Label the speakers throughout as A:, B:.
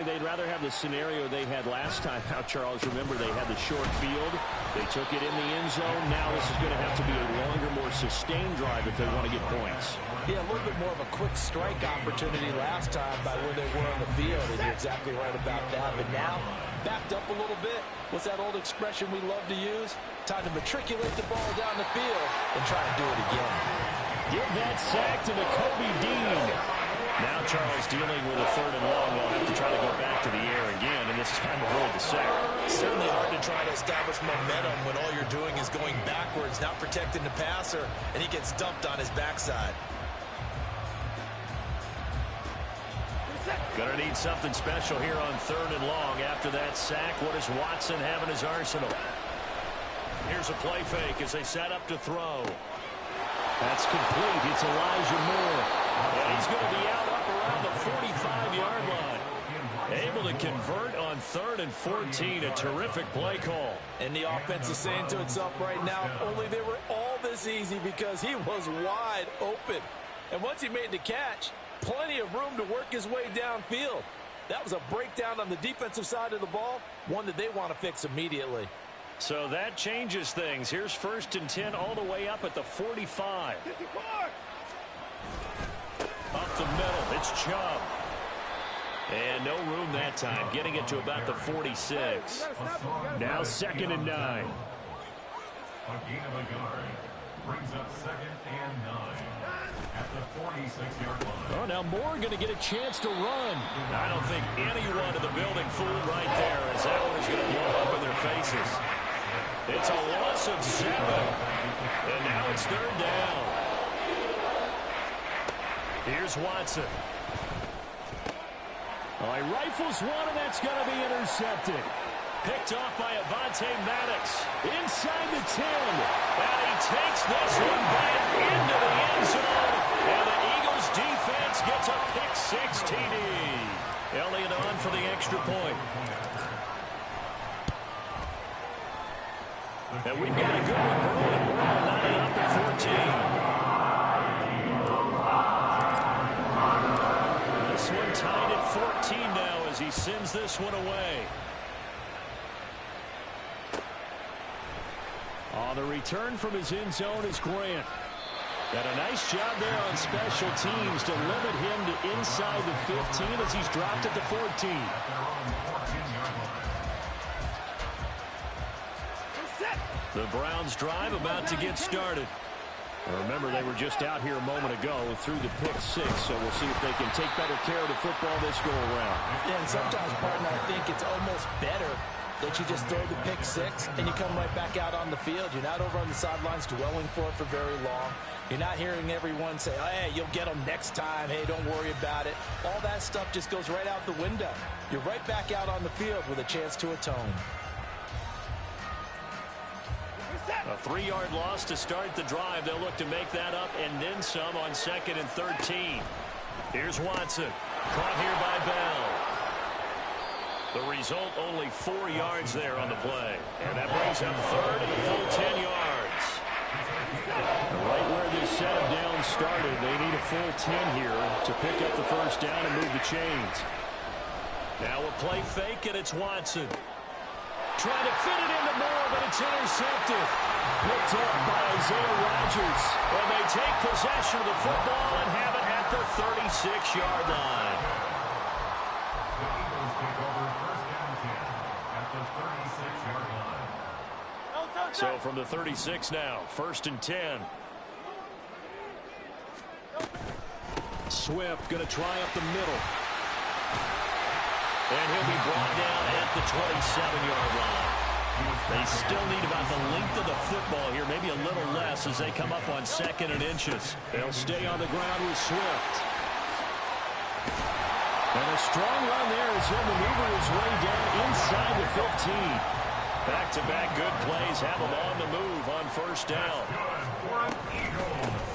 A: They'd rather have the scenario they had last time out, Charles. Remember, they had the short field. They took it in the end zone. Now this is going to have to be a longer, more sustained drive if they want to get points.
B: Yeah, a little bit more of a quick strike opportunity last time by where they were on the field, and you're exactly right about that. But now, backed up a little bit. What's that old expression we love to use? Time to matriculate the ball down the field and try to do it again.
A: Give that sack to Kobe Dean. Now Charles dealing with a 3rd and long. They'll have to try to go back to the air again, and this time avoid the sack.
B: Certainly hard to try to establish momentum when all you're doing is going backwards, not protecting the passer, and he gets dumped on his backside.
A: Gonna need something special here on 3rd and long. After that sack, what does Watson have in his arsenal? Here's a play fake as they set up to throw. That's complete. It's Elijah Moore. And he's going to be out up around the 45-yard line. Able to convert on 3rd and 14. A terrific play call.
B: And the offense is saying to itself right now, only they were all this easy because he was wide open. And once he made the catch, plenty of room to work his way downfield. That was a breakdown on the defensive side of the ball, one that they want to fix immediately.
A: So that changes things. Here's 1st and 10 all the way up at the 45. Up the middle, it's Chubb. And no room that time, getting it to about the 46. Now 2nd and 9.
C: A gain of a yard brings up 2nd and 9 at the 46-yard line.
A: Oh, now Moore going to get a chance to run. I don't think anyone in the building fooled right there, as that one is going to blow up in their faces. It's a loss of 7. And now it's 3rd down. Here's Watson. Oh, he rifles one, and that's going to be intercepted. Picked off by Avonte Maddox. Inside the 10. And he takes this one back into the end zone. And the Eagles defense gets a pick-6 TD. Elliott on for the extra point. And we've got a good one brewing. We're all lining up at 14. This one tied at 14 now as he sends this one away. On the return from his end zone is Grant. Got a nice job there on special teams to limit him to inside the 15 as he's dropped at the 14. The Browns drive about to get started. Remember, they were just out here a moment ago through the pick-6, so we'll see if they can take better care of the football this go-around.
B: Yeah, and sometimes, partner, I think it's almost better that you just throw the pick-6 and you come right back out on the field. You're not over on the sidelines dwelling for it for very long. You're not hearing everyone say, oh, hey, you'll get them next time. Hey, don't worry about it. All that stuff just goes right out the window. You're right back out on the field with a chance to atone.
A: A 3-yard loss to start the drive. They'll look to make that up and then some on 2nd and 13. Here's Watson. Caught here by Bell. The result, only 4 yards there on the play. And that brings up 3rd and a full 10 yards. Right where this set of downs started, they need a full 10 here to pick up the 1st down and move the chains. Now a play fake, and it's Watson. Trying to fit it into Moore, but it's intercepted. Picked up by Isaiah Rodgers. And they take possession of the football and have it at the 36-yard line.
C: The Eagles take over 1st and 10 at the 36-yard line.
A: So from the 36 now, 1st and 10. Swift going to try up the middle. And he'll be brought down at the 27-yard line. They still need about the length of the football here, maybe a little less as they come up on 2nd and inches. They'll stay on the ground with Swift. And a strong run there as he'll maneuver his way down inside the 15. Back-to-back good plays have him on the move on 1st down.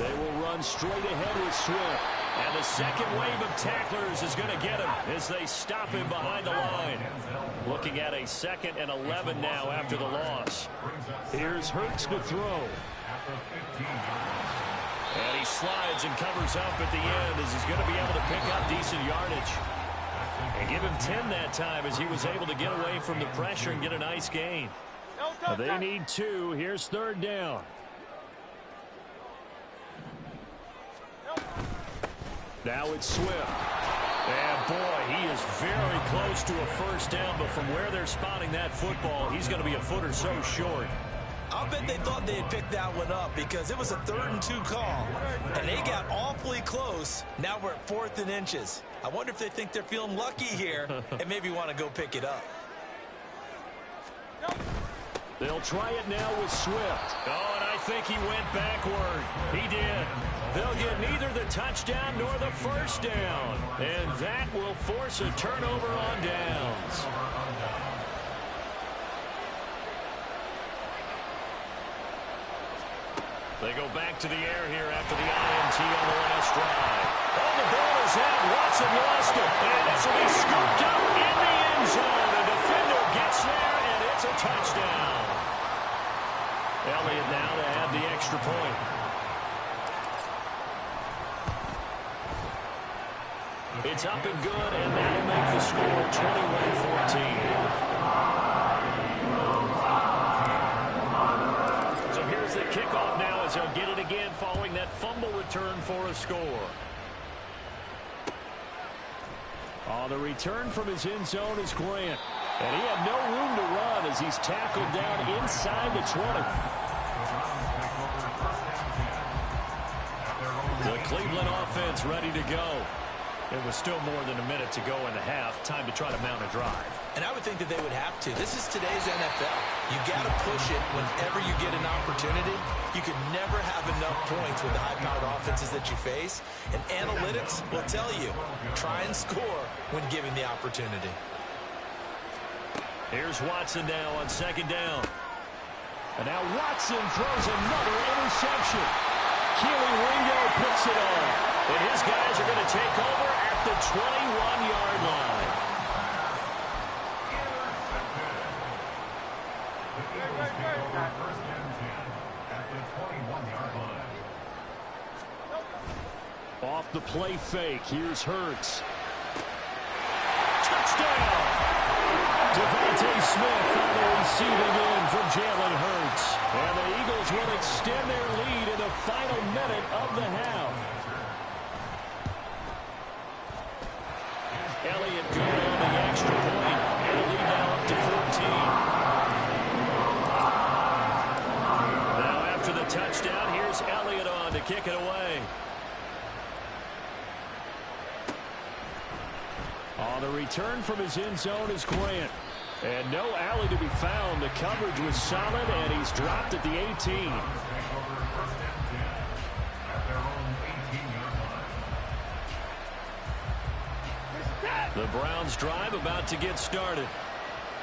A: They will run straight ahead with Swift. And the second wave of tacklers is going to get him as they stop him behind the line. Looking at a 2nd and 11 now after the loss. Here's Hurts to throw. And he slides and covers up at the end as he's going to be able to pick up decent yardage. And give him 10 that time as he was able to get away from the pressure and get a nice gain. They need 2. Here's 3rd down. Now it's Swift. And boy, he is very close to a first down, but from where they're spotting that football, he's going to be a foot or so short.
B: I'll bet they thought they had picked that one up because it was a 3rd and 2 call, and they got awfully close. Now we're at 4th and inches. I wonder if they think they're feeling lucky here and maybe want to go pick it up.
A: They'll try it now with Swift. Oh, and I think he went backward. He did. They'll get neither the touchdown nor the first down. And that will force a turnover on downs. They go back to the air here after the INT on the last drive. Oh, the ball is out. Watson lost it. And this will be scooped up in the end zone. A defender gets there, and it's a touchdown. Elliott now to add the extra point. It's up and good, and that'll make the score 21-14. So here's the kickoff now as they'll get it again following that fumble return for a score. On the return from his end zone is Grant. And he had no room to run as he's tackled down inside the 20. The Cleveland offense ready to go. It was still more than a minute to go in the half. Time to try to mount a drive.
B: And I would think that they would have to. This is today's NFL. You got to push it whenever you get an opportunity. You can never have enough points with the high-powered offenses that you face. And analytics will tell you, try and score when given the opportunity.
A: Here's Watson now on 2nd down. And now Watson throws another interception. Keely Ringo picks it off. And his guys are going to take over at the 21-yard line. Off the play fake, here's Hurts. Touchdown! Devontae Smith on the receiving end from Jalen Hurts. And the Eagles will extend their lead in the final minute of the half. Elliott good on the extra point. And the lead now up to 14. Now after the touchdown, here's Elliott on to kick it away. On the return from his end zone is Grant. And no alley to be found. The coverage was solid, and he's dropped at the 18. The Browns drive about to get started.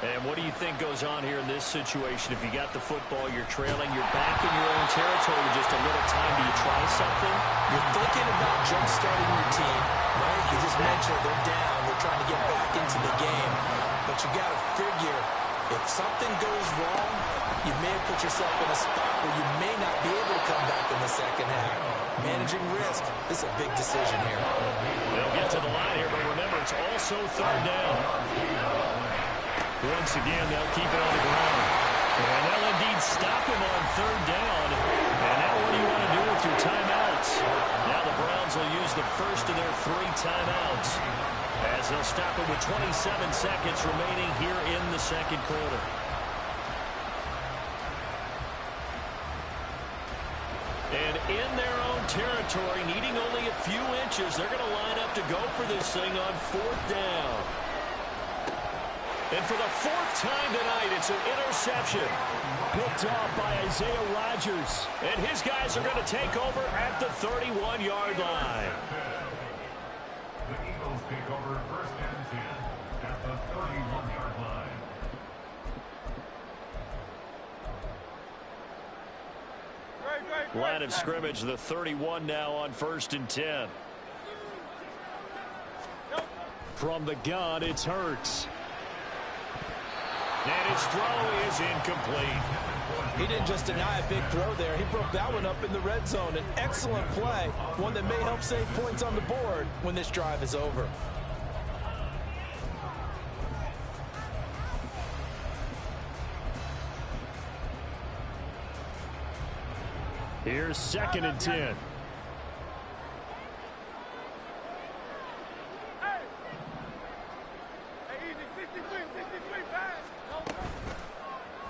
A: And what do you think goes on here in this situation? If you got the football, you're trailing, you're back in your own territory with just a little time. Do you try something?
B: You're thinking about jump-starting your team, right? You just mentioned they're down. They're trying to get back into the game. But you got to figure, if something goes wrong, you may have put yourself in a spot where you may not be able to come back in the second half. Managing risk, this is a big decision here.
A: They'll get to the line here, but remember, it's also 3rd down. Once again, they'll keep it on the ground. And they'll indeed stop him on 3rd down. And now what do you want to do with your timeouts? Now the Browns will use the first of their 3 timeouts as they'll stop it with 27 seconds remaining here in the second quarter. And in their own territory, needing only a few inches, they're going to line up to go for this thing on 4th down. And for the 4th time tonight, it's an interception. Picked off by Isaiah Rodgers. And his guys are going to take over at the 31-yard line.
C: The Eagles take over 1st and 10 at the 31-yard line.
A: Line of scrimmage, the 31 now on 1st and 10. From the gun, it's Hurts. And his throw is incomplete.
B: He didn't just deny a big throw there. He broke that one up in the red zone. An excellent play, one that may help save points on the board when this drive is over.
A: Here's 2nd and 10.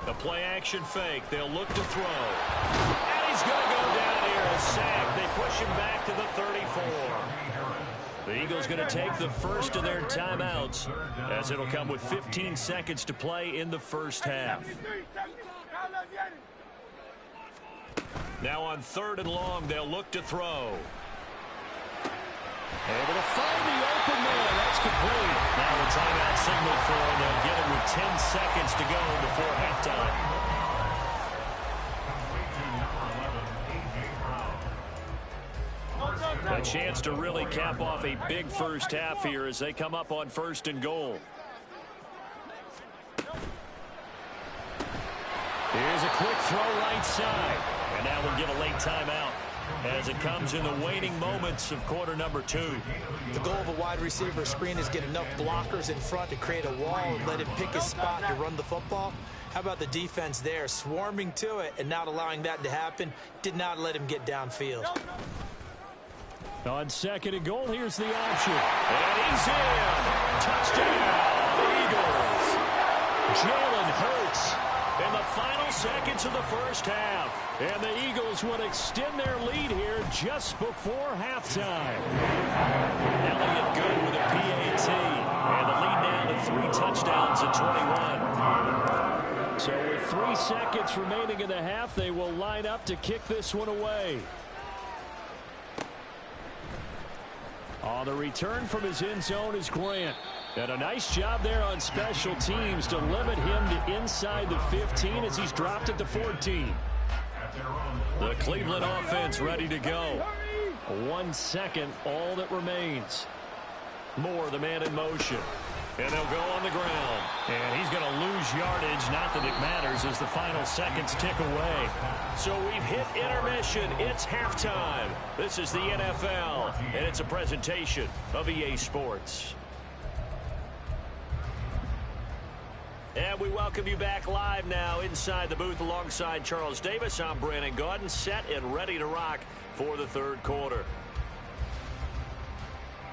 A: The play action fake. They'll look to throw. And he's going to go down here. A sack. They push him back to the 34. The Eagles going to take the first of their timeouts, as it'll come with 15 seconds to play in the first half. Now on 3rd and long, they'll look to throw. Able to find the open man. That's complete. Now the timeout signal for him. They'll get it with 10 seconds to go before halftime. A chance to really cap off a big first half here as they come up on 1st and goal. Here's a quick throw right side. And now we'll give a late timeout as it comes in the waning moments of quarter number 2.
B: The goal of a wide receiver screen is get enough blockers in front to create a wall and let him pick his spot to run the football. How about the defense there, swarming to it and not allowing that to happen? Did not let him get downfield.
A: On 2nd and goal, here's the option. And he's in. Touchdown, Eagles. Jalen Hurts in the final seconds of the first half. And the Eagles would extend their lead here just before halftime. Elliott good with a PAT. And the lead now to 3 touchdowns at 21. So with 3 seconds remaining in the half, they will line up to kick this one away. On the return from his end zone is Grant. And a nice job there on special teams to limit him to inside the 15 as he's dropped it to 14. The Cleveland offense ready to go. 1 second, all that remains. Moore, the man in motion. And they'll go on the ground. And he's going to lose yardage. Not that it matters as the final seconds tick away. So we've hit intermission. It's halftime. This is the NFL, and it's a presentation of EA Sports. And we welcome you back live now inside the booth alongside Charles Davis. I'm Brandon Gaudin, set and ready to rock for the 3rd quarter.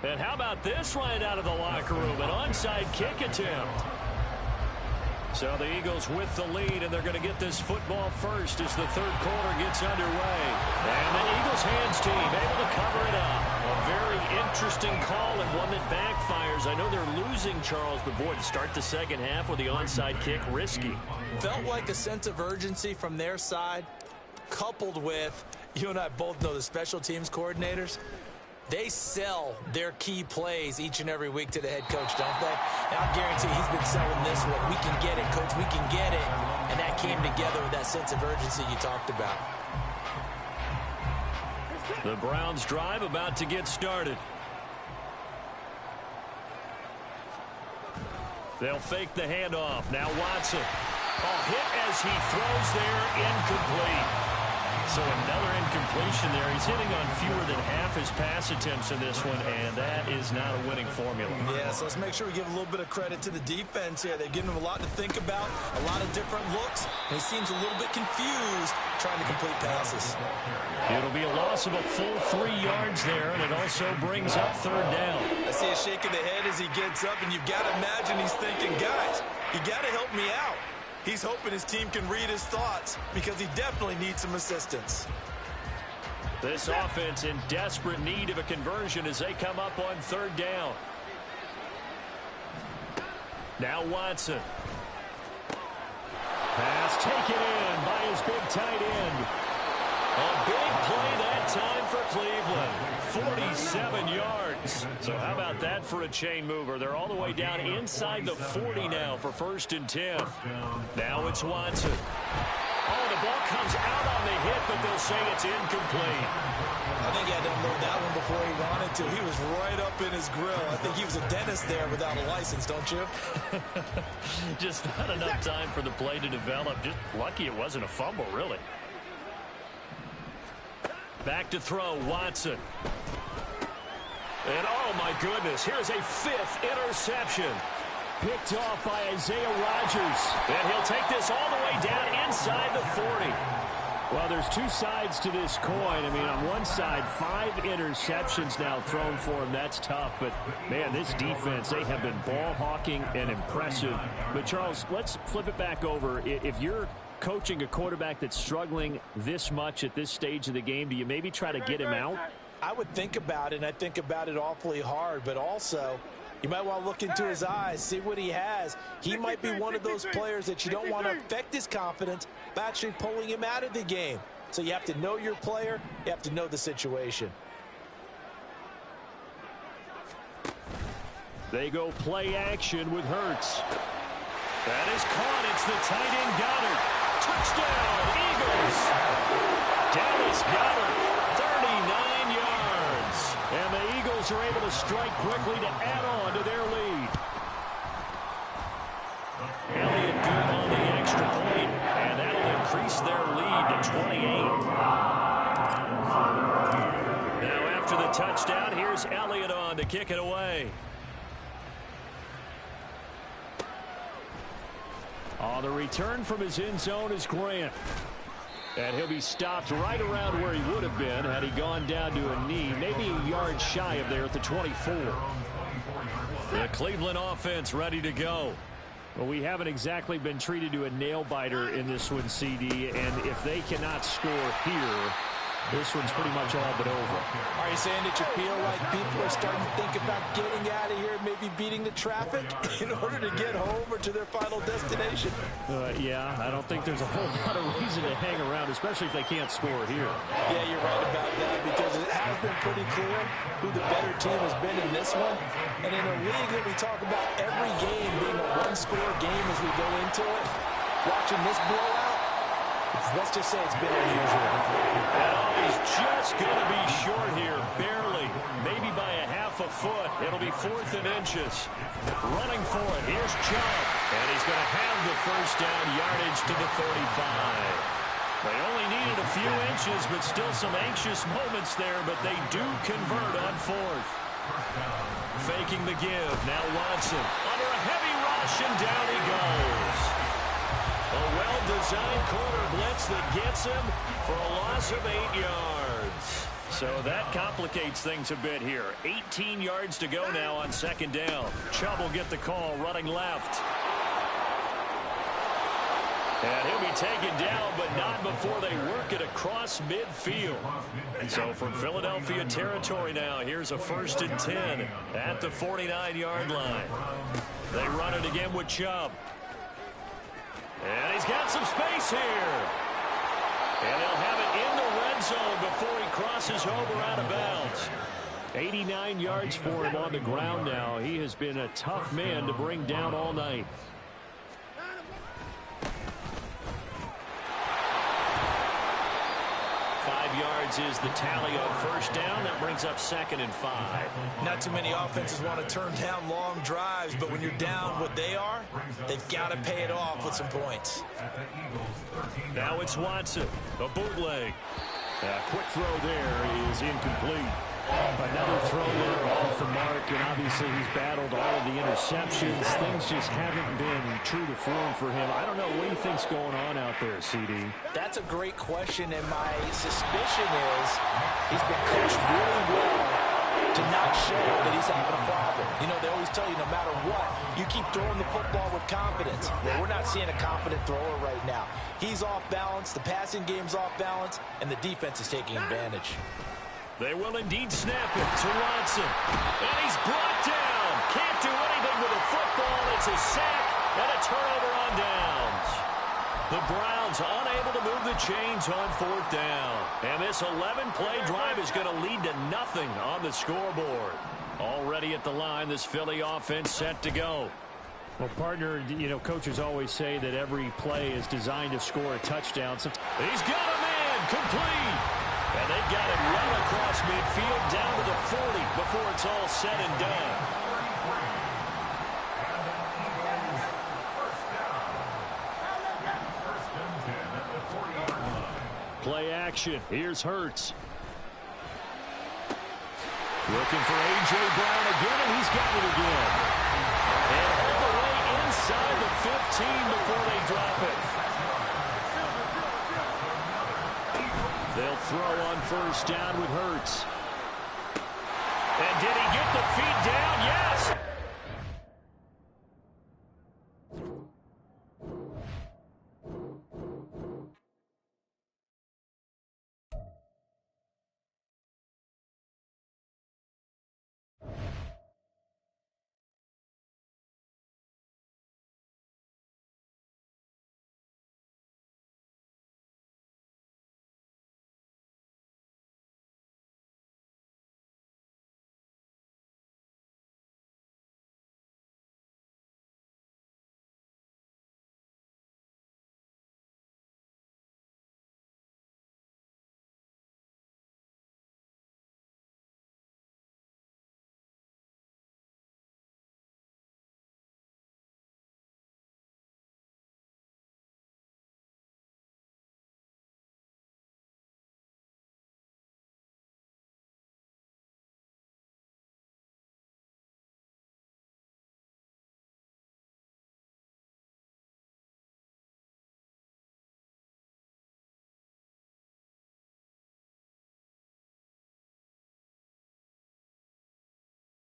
A: And how about this right out of the locker room? An onside kick attempt. So the Eagles with the lead, and they're going to get this football first as the 3rd quarter gets underway. And the Eagles hands team able to cover it up. A very interesting call and one that backfires. I know they're losing, Charles, but boy, to start the 2nd half with the onside kick, risky.
B: Felt like a sense of urgency from their side, coupled with, you and I both know the special teams coordinators. They sell their key plays each and every week to the head coach, don't they? And I guarantee he's been selling this one. We can get it, coach. We can get it. And that came together with that sense of urgency you talked about.
A: The Browns drive about to get started. They'll fake the handoff. Now Watson. Hit as he throws there, incomplete. So another incompletion there. He's hitting on fewer than half his pass attempts in this one, and that is not a winning formula.
B: Yeah, so let's make sure we give a little bit of credit to the defense here. They've given him a lot to think about, a lot of different looks, and he seems a little bit confused trying to complete passes.
A: It'll be a loss of a full 3 yards there, and it also brings up 3rd down.
B: I see a shake of the head as he gets up, and you've got to imagine he's thinking, guys, you got to help me out. He's hoping his team can read his thoughts because he definitely needs some assistance.
A: This offense in desperate need of a conversion as they come up on 3rd down. Now Watson. Pass taken in by his big tight end. A big play that time for Cleveland. 47 yards. So how about that for a chain mover? They're all the way down inside the 40 now for 1st and 10. Now it's Watson. Oh, the ball comes out on the hit, but they'll say it's incomplete.
B: I think he had to unload that one before he wanted to. He was right up in his grill. I think he was a dentist there without a license, don't you?
A: Just not enough time for the play to develop. Just lucky it wasn't a fumble, really. Back to throw, Watson. And oh my goodness, here's a 5th interception. Picked off by Isaiah Rodgers. And he'll take this all the way down inside the 40. Well, there's two sides to this coin. I mean, on one side, 5 interceptions now thrown for him. That's tough. But, man, this defense, they have been ball hawking and impressive. But, Charles, let's flip it back over. If you're coaching a quarterback that's struggling this much at this stage of the game, do you maybe try to get him out?
B: I would think about it, and I think about it awfully hard. But also, you might want to look into his eyes, see what he has. He might be one of those players that you don't want to affect his confidence by actually pulling him out of the game. So you have to know your player. You have to know the situation.
A: They go play action with Hurts. That is caught. It's the tight end Goddard. Touchdown, Eagles. Dallas Goddard, 39 yards. And the Eagles are able to strike quickly to add on to their lead. Elliott good on the extra point, and that'll increase their lead to 28. Now after the touchdown, here's Elliott on to kick it away. On the return from his end zone is Grant. And he'll be stopped right around where he would have been had he gone down to a knee, maybe a yard shy of there at the 24. The Cleveland offense ready to go. Well, we haven't exactly been treated to a nail-biter in this one, CD, and if they cannot score here, this one's pretty much all but over.
B: Are you saying that you feel like people are starting to think about getting out of here, maybe beating the traffic in order to get home or to their final destination?
A: Yeah, I don't think there's a whole lot of reason to hang around, especially if they can't score here.
B: Yeah, you're right about that, because it has been pretty clear who the better team has been in this one. And in a league that we talk about every game being a one-score game as we go into it, watching this blowout, let's just say it's been unusual.
A: And he's just going to be short here, barely, maybe by a half a foot. It'll be 4th and inches. Running for it, here's Chubb, and he's going to have the first down yardage to the 35. They only needed a few inches, but still some anxious moments there, but they do convert on 4th. Faking the give, now Watson under a heavy rush, and down he goes. A well-designed corner blitz that gets him for a loss of 8 yards. So that complicates things a bit here. 18 yards to go now on 2nd down. Chubb will get the call running left. And he'll be taken down, but not before they work it across midfield. So from Philadelphia territory now, here's a 1st and 10 at the 49-yard line. They run it again with Chubb. And he's got some space here. And they'll have it in the red zone before he crosses over out of bounds. 89 yards for him on the ground now. He has been a tough man to bring down all night. Yards is the tally on 1st down. That brings up 2nd and 5.
B: Not too many offenses want to turn down long drives, but when you're down what they are, they've got to pay it off with some points.
A: Now it's Watson, a bootleg. A quick throw there is incomplete. Another throw there off the mark, and obviously he's battled all of the interceptions. Things just haven't been true to form for him. I don't know, what do you think's going on out there, CD?
B: That's a great question, and my suspicion is he's been coached really well to not show that he's having a problem. You know, they always tell you no matter what, you keep throwing the football with confidence. Well, we're not seeing a confident thrower right now. He's off balance, the passing game's off balance, and the defense is taking advantage.
A: They will indeed snap it to Watson. And he's brought down. Can't do anything with a football. It's a sack and a turnover on downs. The Browns unable to move the chains on 4th down. And this 11-play drive is going to lead to nothing on the scoreboard. Already at the line, this Philly offense set to go. Well, partner, you know, coaches always say that every play is designed to score a touchdown. So he's got a man complete. And they've got it well across midfield down to the 40 before it's all said and done. Play action. Here's Hurts. Looking for A.J. Brown again, and he's got it again. And all the way inside the 15 before they drop it. They'll throw on first down with Hurts. And did he get the feet down? Yes!